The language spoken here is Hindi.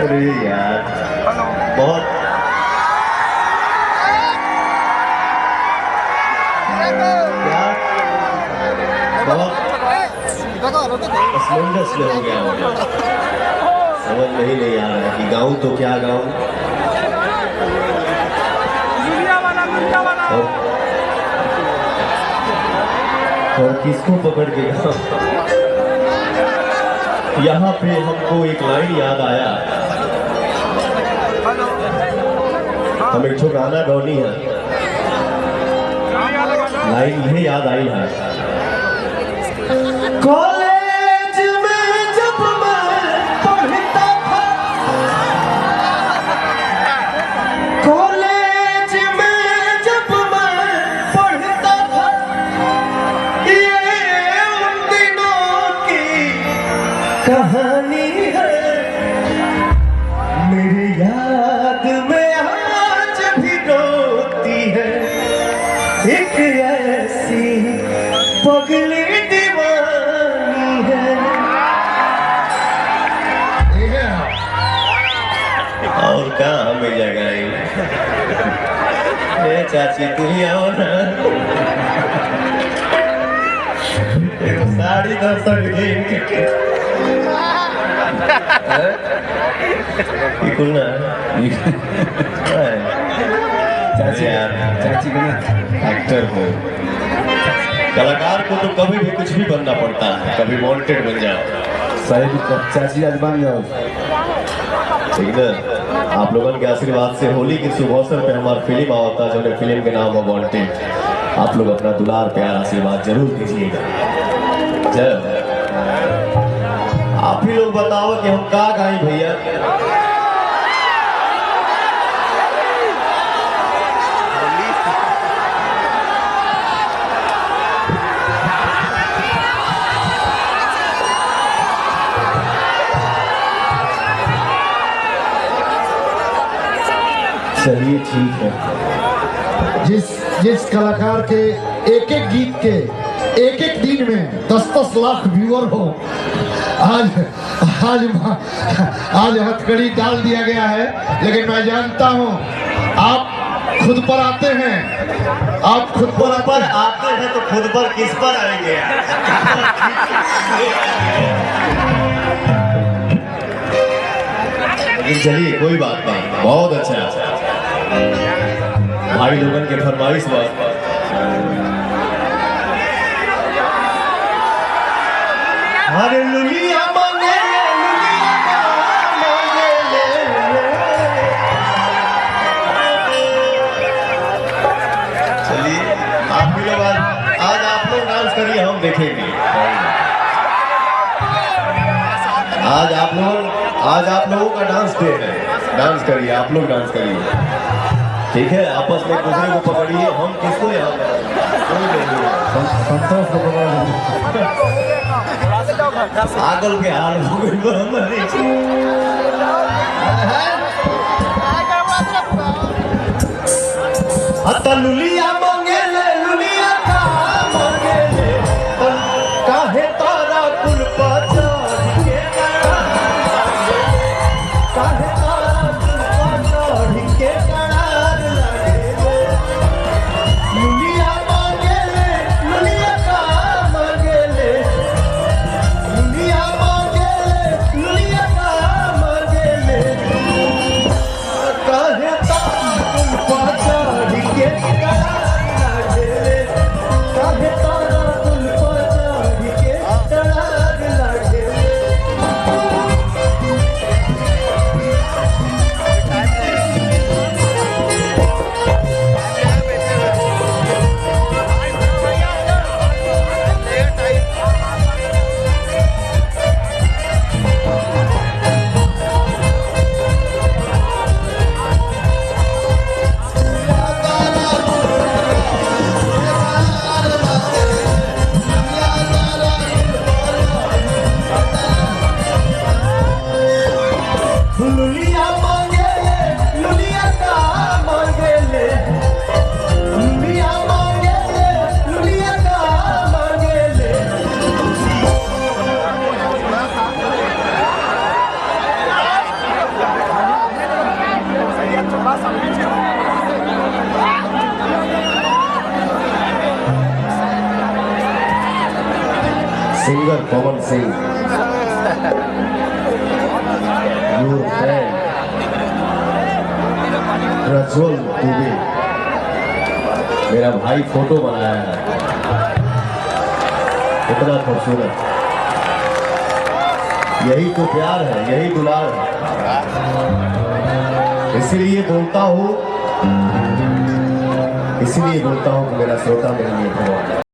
अरे यार बहुत असमंजस में हो गया मुझे, समझ में ही नहीं आ रहा कि गाऊं तो क्या गाऊं। और किसको पकड़ के गाऊं। यहाँ पे हमको एक लाइन याद आया, हम एक ठो गाना गौनी है, लाइन ये याद आई है। कॉलेज में जब मैं पढ़ता था, कॉलेज में जब मैं पढ़ता था, ये उन दिनों की कहानी है। मेरी याद में आज भी रोती है एक ऐसी पगली दीवानी है। और कहाँ मिल जाएगा ये चाची, तू ही आओ ना। साड़ी दर्शक चाची यार, चाची को एक्टर को, कलाकार को तो कभी भी कुछ भी बनना पड़ता है, कभी वांटेड बन जाओ। सही चाची आज बन जाओ, ठीक ना। आप लोगों के आशीर्वाद से होली के शुभ अवसर पे हमारी फिल्म आवता है, जो फिल्म के नाम है वांटेड। आप लोग अपना दुलार प्यार आशीर्वाद जरूर दीजिएगा। जब आप ही लोग बताओ कि हम का गाएं भैया। चलिए ठीक है। जिस कलाकार के एक एक गीत के एक एक दिन में 10-10 लाख व्यूअर हो, आज आज आज हथकड़ी डाल दिया गया है। लेकिन मैं जानता हूं आप खुद पर आते हैं, आप खुद पर आते हैं तो खुद पर किस पर आएंगे। लेकिन चलिए कोई बात नहीं, बहुत अच्छा भाई लोगन के फरमाइश बात। हालेलुया मांगे चलिए आप भी लोग आज आप लोग डांस करिए, हम देखेंगे। आज आप लोगों का डांस डे है, डांस करिए, आप लोग डांस करिए, ठीक है। आपस में दूसरे को पकड़िए, हम किसको यहाँ संतोष को पागल के हाल हो गए। लुलिया मांगे ले, लुलिया का मांगे ले, काहे तारा कुल पर चढ़ के, काहे तारा कुल पर चढ़ के करार लगे। लुलिया मांगे ले, लुलिया का मांगे ले, लुलिया मांगे ले, लुलिया का मांगे ले, काहे तारा कुल पर चढ़ के करार singer Pawan Singh, your friend Prajwal Dubey, मेरा भाई फोटो बनाया है, इतना खूबसूरत। यही तो प्यार है, यही दुलार है। इसलिए बोलता हूँ कि मेरा श्रोता मेरे लिए भगवान है।